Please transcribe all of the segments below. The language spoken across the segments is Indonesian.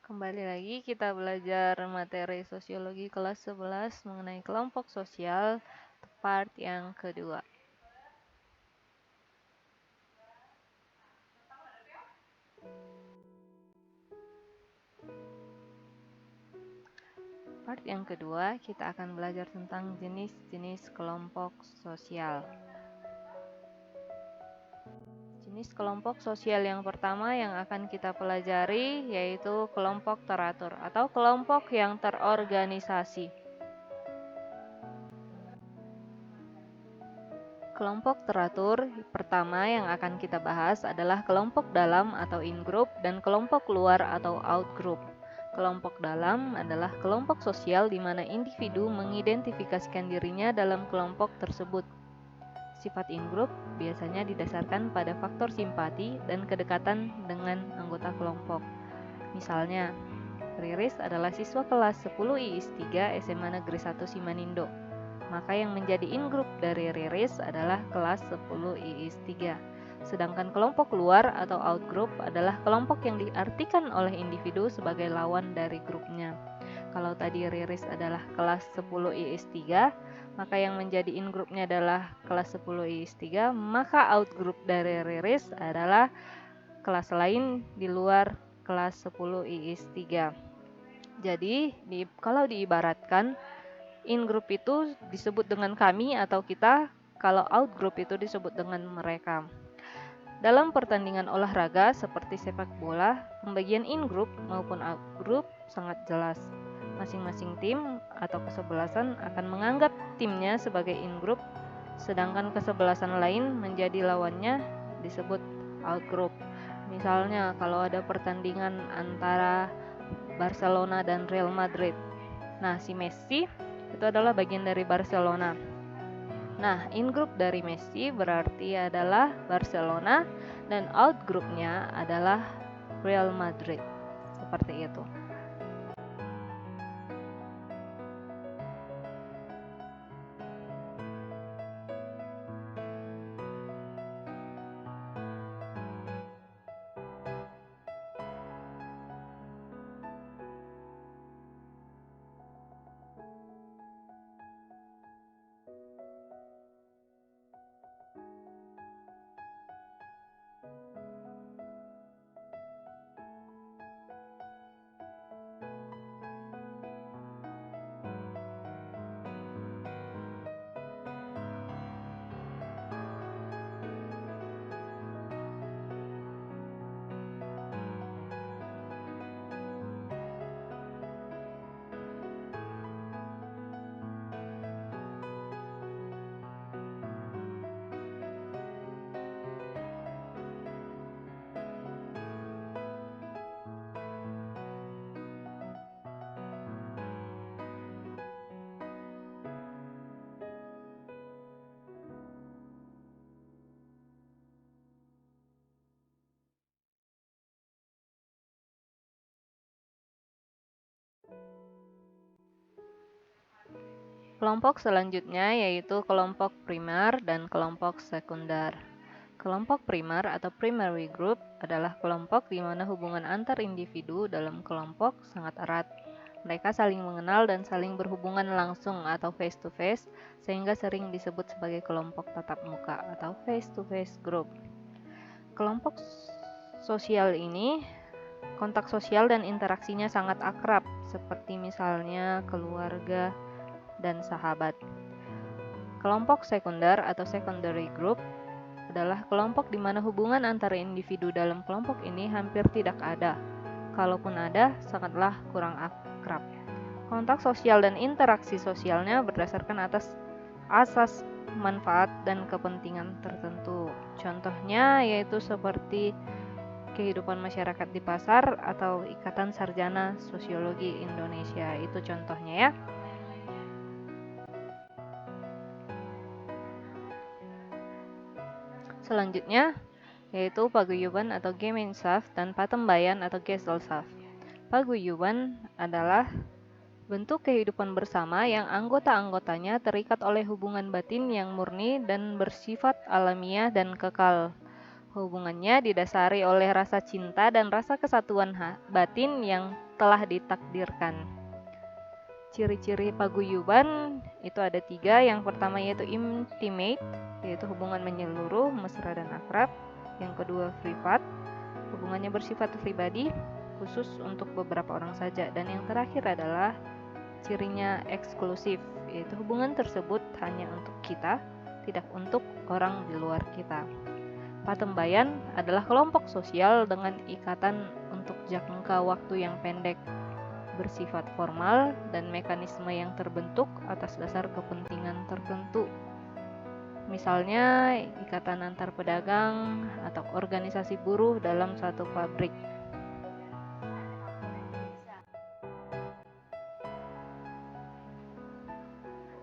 Kembali lagi kita belajar materi sosiologi kelas 11 mengenai kelompok sosial part yang kedua. Part yang kedua kita akan belajar tentang jenis-jenis kelompok sosial. Jenis kelompok sosial yang pertama yang akan kita pelajari yaitu kelompok teratur atau kelompok yang terorganisasi. Kelompok teratur pertama yang akan kita bahas adalah kelompok dalam atau in-group dan kelompok luar atau out-group. Kelompok dalam adalah kelompok sosial di mana individu mengidentifikasikan dirinya dalam kelompok tersebut. Sifat in-group biasanya didasarkan pada faktor simpati dan kedekatan dengan anggota kelompok. Misalnya, Riris adalah siswa kelas 10 IIS 3 SMA Negeri 1 Simanindo. Maka yang menjadi in-group dari Riris adalah kelas 10 IIS 3. Sedangkan kelompok luar atau out-group adalah kelompok yang diartikan oleh individu sebagai lawan dari grupnya. Kalau tadi Riris adalah kelas 10 IIS 3, maka yang menjadi in-groupnya adalah kelas 10 IIS 3, maka out-group dari Riris adalah kelas lain di luar kelas 10 IIS 3. Jadi, kalau diibaratkan, in-group itu disebut dengan kami atau kita, kalau out-group itu disebut dengan mereka. Dalam pertandingan olahraga seperti sepak bola, pembagian in-group maupun out-group sangat jelas. Masing-masing tim atau kesebelasan akan menganggap timnya sebagai in-group, sedangkan kesebelasan lain menjadi lawannya disebut out-group. Misalnya kalau ada pertandingan antara Barcelona dan Real Madrid. Nah, si Messi itu adalah bagian dari Barcelona. Nah, in-group dari Messi berarti adalah Barcelona dan out-groupnya adalah Real Madrid. Seperti itu. Kelompok selanjutnya yaitu kelompok primer dan kelompok sekunder. Kelompok primer atau primary group adalah kelompok di mana hubungan antar individu dalam kelompok sangat erat. Mereka saling mengenal dan saling berhubungan langsung atau face to face, sehingga sering disebut sebagai kelompok tatap muka atau face to face group. Kelompok sosial ini kontak sosial dan interaksinya sangat akrab, seperti misalnya keluarga dan sahabat. Kelompok sekunder atau secondary group adalah kelompok di mana hubungan antara individu dalam kelompok ini hampir tidak ada. Kalaupun ada, sangatlah kurang akrab. Kontak sosial dan interaksi sosialnya berdasarkan atas asas manfaat dan kepentingan tertentu. Contohnya yaitu seperti kehidupan masyarakat di pasar atau Ikatan Sarjana Sosiologi Indonesia. Itu contohnya ya. Selanjutnya yaitu paguyuban atau Gemeinschaft dan patembayan atau Gesellschaft. Paguyuban adalah bentuk kehidupan bersama yang anggota-anggotanya terikat oleh hubungan batin yang murni dan bersifat alamiah dan kekal. Hubungannya didasari oleh rasa cinta dan rasa kesatuan batin yang telah ditakdirkan. Ciri-ciri paguyuban itu ada 3. Yang pertama yaitu intimate, yaitu hubungan menyeluruh, mesra dan akrab. Yang kedua privat, hubungannya bersifat pribadi, khusus untuk beberapa orang saja. Dan yang terakhir adalah cirinya eksklusif, yaitu hubungan tersebut hanya untuk kita, tidak untuk orang di luar kita. Patembayan adalah kelompok sosial dengan ikatan untuk jangka waktu yang pendek, bersifat formal dan mekanisme yang terbentuk atas dasar kepentingan tertentu. Misalnya ikatan antar pedagang atau organisasi buruh dalam satu pabrik.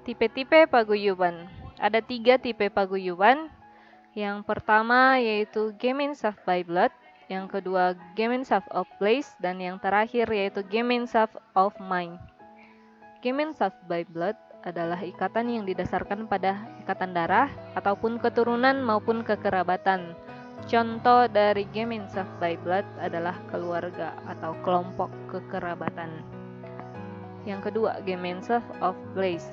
Tipe-tipe paguyuban. Ada 3 tipe paguyuban. Yang pertama yaitu Gemeinschaft by Blood, yang kedua Gemeinschaft of Place, dan yang terakhir yaitu Gemeinschaft of Mind. Gemeinschaft by Blood adalah ikatan yang didasarkan pada ikatan darah ataupun keturunan maupun kekerabatan. Contoh dari Gemeinschaft by Blood adalah keluarga atau kelompok kekerabatan. Yang kedua, Gemeinschaft of Place.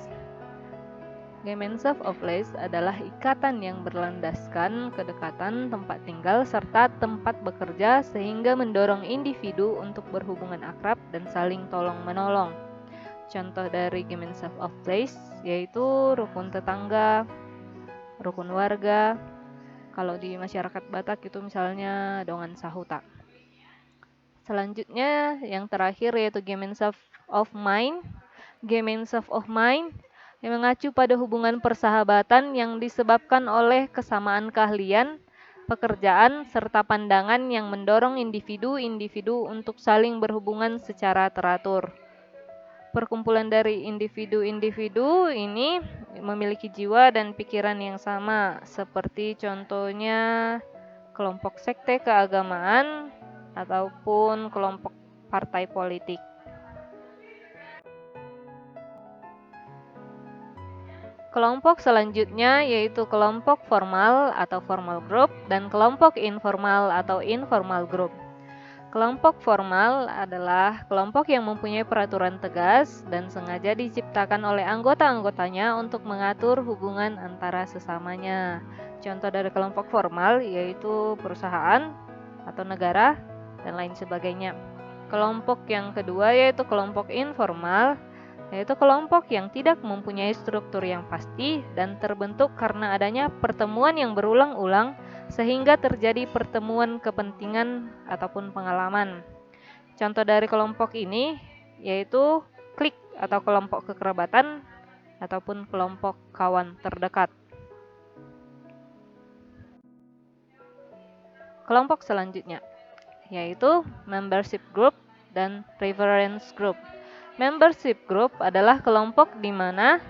Gemeinschaft of Place adalah ikatan yang berlandaskan kedekatan tempat tinggal serta tempat bekerja sehingga mendorong individu untuk berhubungan akrab dan saling tolong-menolong. Contoh dari Gemeinschaft of Place yaitu rukun tetangga, rukun warga. Kalau di masyarakat Batak itu misalnya dongan sahuta. Selanjutnya yang terakhir yaitu Gemeinschaft of Mind. Gemeinschaft of Mind yang mengacu pada hubungan persahabatan yang disebabkan oleh kesamaan keahlian, pekerjaan, serta pandangan yang mendorong individu-individu untuk saling berhubungan secara teratur. Perkumpulan dari individu-individu ini memiliki jiwa dan pikiran yang sama, seperti contohnya kelompok sekte keagamaan ataupun kelompok partai politik. Kelompok selanjutnya yaitu kelompok formal atau formal group dan kelompok informal atau informal group. Kelompok formal adalah kelompok yang mempunyai peraturan tegas dan sengaja diciptakan oleh anggota-anggotanya untuk mengatur hubungan antara sesamanya. Contoh dari kelompok formal yaitu perusahaan atau negara dan lain sebagainya. Kelompok yang kedua yaitu kelompok informal, yaitu kelompok yang tidak mempunyai struktur yang pasti dan terbentuk karena adanya pertemuan yang berulang-ulang sehingga terjadi pertemuan kepentingan ataupun pengalaman. Contoh dari kelompok ini yaitu klik atau kelompok kekerabatan ataupun kelompok kawan terdekat. Kelompok selanjutnya yaitu membership group dan preference group. Membership group adalah kelompok di mana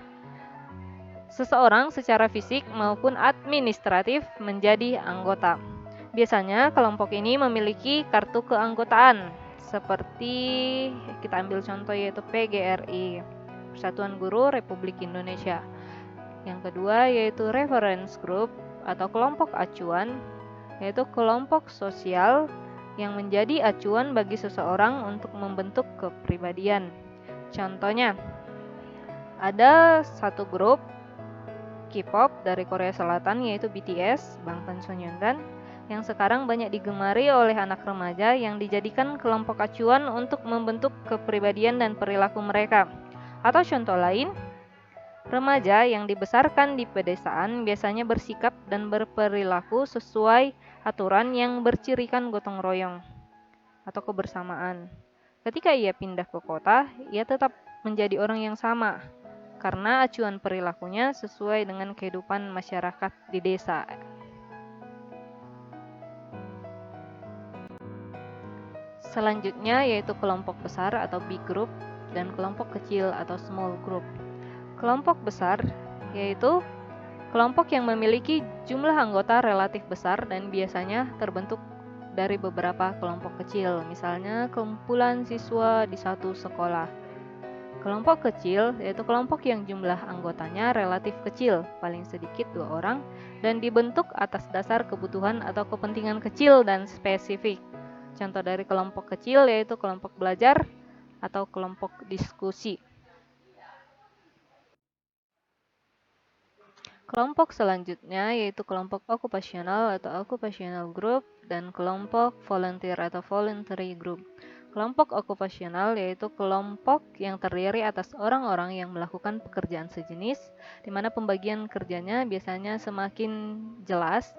seseorang secara fisik maupun administratif menjadi anggota. Biasanya kelompok ini memiliki kartu keanggotaan seperti kita ambil contoh yaitu PGRI, Persatuan Guru Republik Indonesia. Yang kedua yaitu reference group atau kelompok acuan, yaitu kelompok sosial yang menjadi acuan bagi seseorang untuk membentuk kepribadian. Contohnya, ada satu grup K-pop dari Korea Selatan yaitu BTS, Bangtan Sonyeondan, yang sekarang banyak digemari oleh anak remaja yang dijadikan kelompok acuan untuk membentuk kepribadian dan perilaku mereka. Atau contoh lain, remaja yang dibesarkan di pedesaan biasanya bersikap dan berperilaku sesuai aturan yang bercirikan gotong royong atau kebersamaan. Ketika ia pindah ke kota, ia tetap menjadi orang yang sama, karena acuan perilakunya sesuai dengan kehidupan masyarakat di desa. Selanjutnya yaitu kelompok besar atau big group dan kelompok kecil atau small group. Kelompok besar yaitu kelompok yang memiliki jumlah anggota relatif besar dan biasanya terbentuk dari beberapa kelompok kecil, misalnya kumpulan siswa di satu sekolah. Kelompok kecil yaitu kelompok yang jumlah anggotanya relatif kecil, paling sedikit 2 orang, dan dibentuk atas dasar kebutuhan atau kepentingan kecil dan spesifik. Contoh dari kelompok kecil yaitu kelompok belajar atau kelompok diskusi. Kelompok selanjutnya yaitu kelompok okupasional atau occupational group dan kelompok volunteer atau voluntary group. Kelompok okupasional yaitu kelompok yang terdiri atas orang-orang yang melakukan pekerjaan sejenis, di mana pembagian kerjanya biasanya semakin jelas,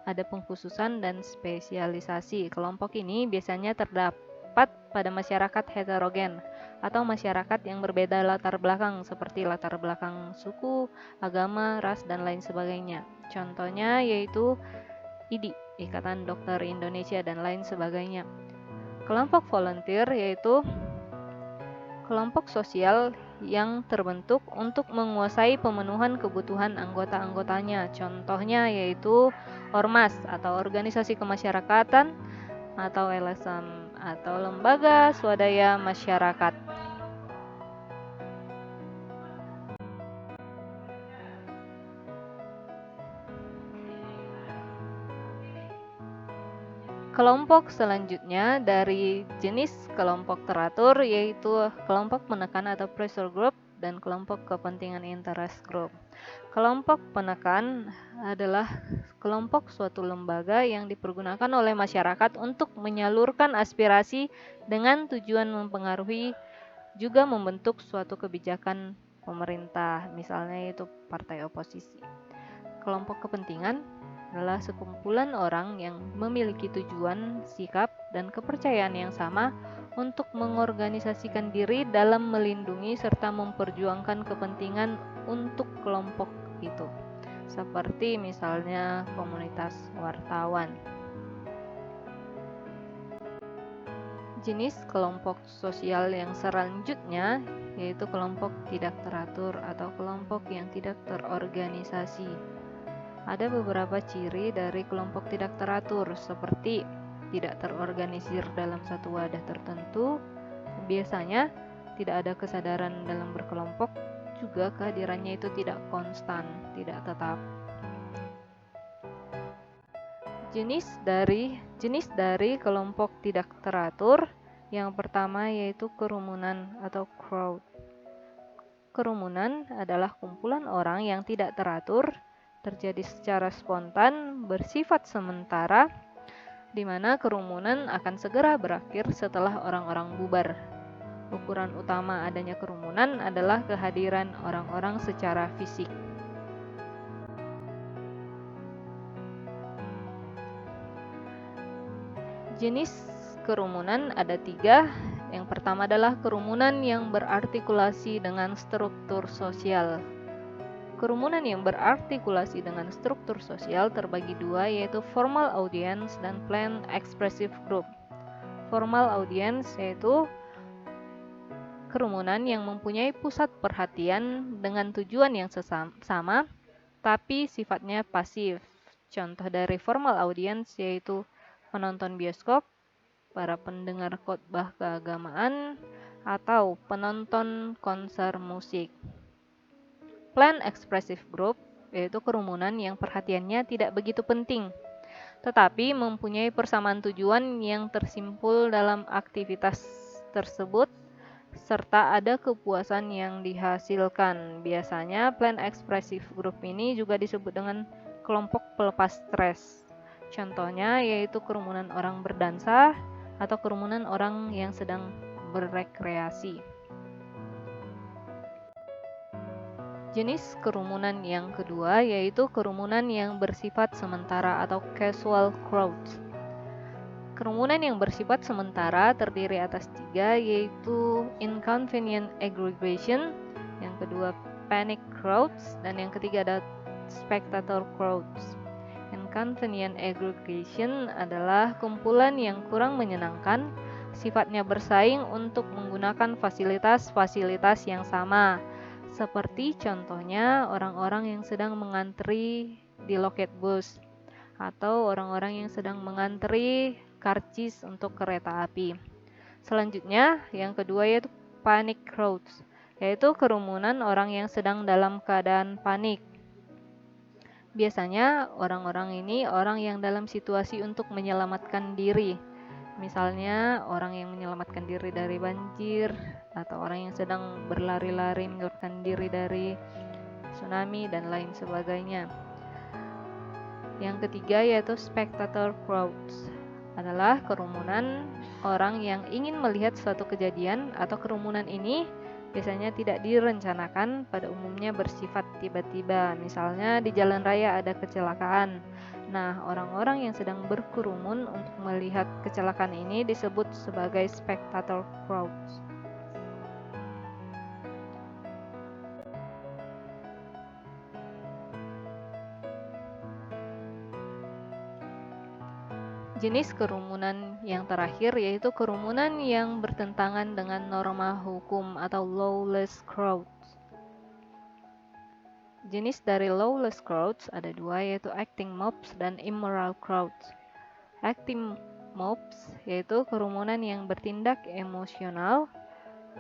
ada pengkhususan dan spesialisasi. Kelompok ini biasanya terdapat pada masyarakat heterogen atau masyarakat yang berbeda latar belakang seperti latar belakang suku, agama, ras, dan lain sebagainya. Contohnya yaitu IDI, Ikatan Dokter Indonesia, dan lain sebagainya. Kelompok volunteer yaitu kelompok sosial yang terbentuk untuk menguasai pemenuhan kebutuhan anggota-anggotanya. Contohnya yaitu ormas atau organisasi kemasyarakatan atau LSM atau lembaga swadaya masyarakat. Kelompok selanjutnya dari jenis kelompok teratur yaitu kelompok penekan atau pressure group dan kelompok kepentingan interest group. Kelompok penekan adalah kelompok suatu lembaga yang dipergunakan oleh masyarakat untuk menyalurkan aspirasi dengan tujuan mempengaruhi juga membentuk suatu kebijakan pemerintah, misalnya itu partai oposisi. Kelompok kepentingan adalah sekumpulan orang yang memiliki tujuan, sikap, dan kepercayaan yang sama untuk mengorganisasikan diri dalam melindungi serta memperjuangkan kepentingan untuk kelompok itu. Seperti misalnya komunitas wartawan. Jenis kelompok sosial yang selanjutnya yaitu kelompok tidak teratur atau kelompok yang tidak terorganisasi. Ada beberapa ciri dari kelompok tidak teratur seperti tidak terorganisir dalam satu wadah tertentu, biasanya tidak ada kesadaran dalam berkelompok, juga kehadirannya itu tidak konstan, tidak tetap. Jenis dari kelompok tidak teratur yang pertama yaitu kerumunan atau crowd. Kerumunan adalah kumpulan orang yang tidak teratur, terjadi secara spontan, bersifat sementara, di mana kerumunan akan segera berakhir setelah orang-orang bubar. Ukuran utama adanya kerumunan adalah kehadiran orang-orang secara fisik. Jenis kerumunan ada 3. Yang pertama adalah kerumunan yang berartikulasi dengan struktur sosial. Kerumunan yang berartikulasi dengan struktur sosial terbagi 2, yaitu formal audience dan planned expressive group. Formal audience yaitu kerumunan yang mempunyai pusat perhatian dengan tujuan yang sama, tapi sifatnya pasif. Contoh dari formal audience yaitu penonton bioskop, para pendengar khotbah keagamaan, atau penonton konser musik. Planned expressive group yaitu kerumunan yang perhatiannya tidak begitu penting, tetapi mempunyai persamaan tujuan yang tersimpul dalam aktivitas tersebut, serta ada kepuasan yang dihasilkan. Biasanya planned expressive group ini juga disebut dengan kelompok pelepas stres. Contohnya yaitu kerumunan orang berdansa atau kerumunan orang yang sedang berrekreasi. Jenis kerumunan yang kedua yaitu kerumunan yang bersifat sementara atau casual crowds. Kerumunan yang bersifat sementara terdiri atas 3, yaitu inconvenient aggregation, yang kedua panic crowds, dan yang ketiga ada spectator crowds. Inconvenient aggregation adalah kumpulan yang kurang menyenangkan, sifatnya bersaing untuk menggunakan fasilitas-fasilitas yang sama, seperti contohnya orang-orang yang sedang mengantri di loket bus atau orang-orang yang sedang mengantri karcis untuk kereta api. Selanjutnya, yang kedua yaitu panic crowds. yaitu kerumunan orang yang sedang dalam keadaan panik. Biasanya orang-orang ini orang yang dalam situasi untuk menyelamatkan diri. Misalnya orang yang menyelamatkan diri dari banjir, atau orang yang sedang berlari-lari menyelamatkan diri dari tsunami dan lain sebagainya. Yang ketiga yaitu spectator crowds, adalah kerumunan orang yang ingin melihat suatu kejadian, atau kerumunan ini biasanya tidak direncanakan, pada umumnya bersifat tiba-tiba. Misalnya di jalan raya ada kecelakaan. Nah, orang-orang yang sedang berkerumun untuk melihat kecelakaan ini disebut sebagai spectator crowds. Jenis kerumunan yang terakhir yaitu kerumunan yang bertentangan dengan norma hukum atau lawless crowds. Jenis dari lawless crowds ada dua, yaitu acting mobs dan immoral crowds. Acting mobs yaitu kerumunan yang bertindak emosional.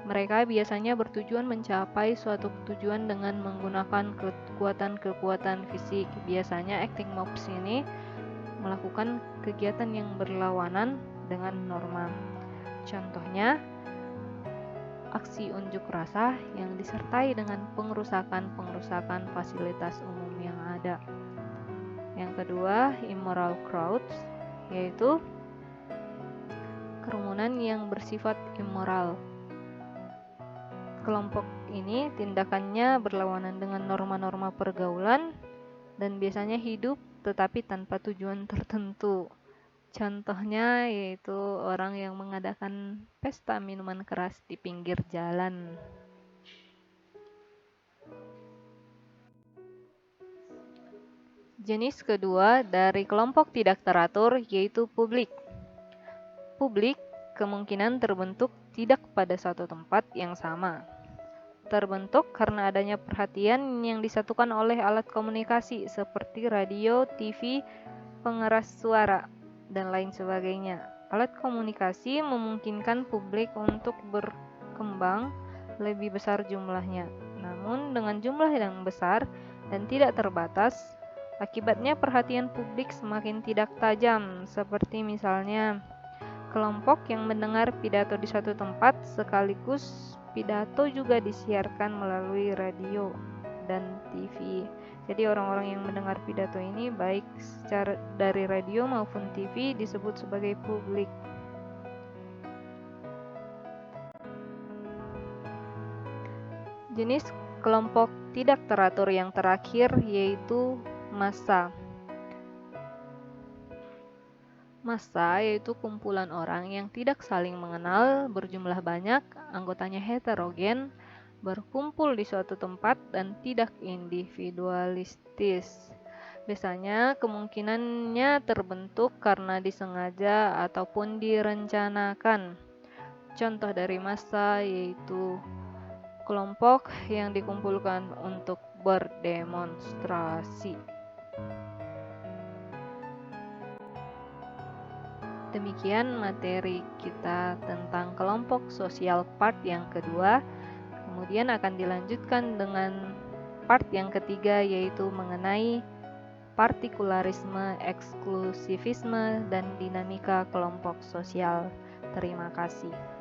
Mereka biasanya bertujuan mencapai suatu tujuan dengan menggunakan kekuatan-kekuatan fisik. Biasanya acting mobs ini melakukan kegiatan yang berlawanan dengan norma. Contohnya, aksi unjuk rasa yang disertai dengan pengerusakan fasilitas umum yang ada. Yang kedua, immoral crowds, yaitu kerumunan yang bersifat immoral. Kelompok ini tindakannya berlawanan dengan norma-norma pergaulan dan biasanya hidup tetapi tanpa tujuan tertentu. Contohnya yaitu orang yang mengadakan pesta minuman keras di pinggir jalan. Jenis kedua dari kelompok tidak teratur yaitu publik. Publik kemungkinan terbentuk tidak pada suatu tempat yang sama. Terbentuk karena adanya perhatian yang disatukan oleh alat komunikasi seperti radio, TV, pengeras suara, dan lain sebagainya. Alat komunikasi memungkinkan publik untuk berkembang lebih besar jumlahnya. Namun dengan jumlah yang besar dan tidak terbatas, akibatnya perhatian publik semakin tidak tajam, seperti misalnya kelompok yang mendengar pidato di suatu tempat sekaligus pidato juga disiarkan melalui radio dan TV. Jadi orang-orang yang mendengar pidato ini baik secara dari radio maupun TV disebut sebagai publik. Jenis kelompok tidak teratur yang terakhir yaitu massa. Massa yaitu kumpulan orang yang tidak saling mengenal, berjumlah banyak, anggotanya heterogen, berkumpul di suatu tempat dan tidak individualistis. Biasanya kemungkinannya terbentuk karena disengaja ataupun direncanakan. Contoh dari massa yaitu kelompok yang dikumpulkan untuk berdemonstrasi. Demikian materi kita tentang kelompok sosial part yang kedua. Kemudian akan dilanjutkan dengan part yang ketiga yaitu mengenai partikularisme, eksklusivisme, dan dinamika kelompok sosial. Terima kasih.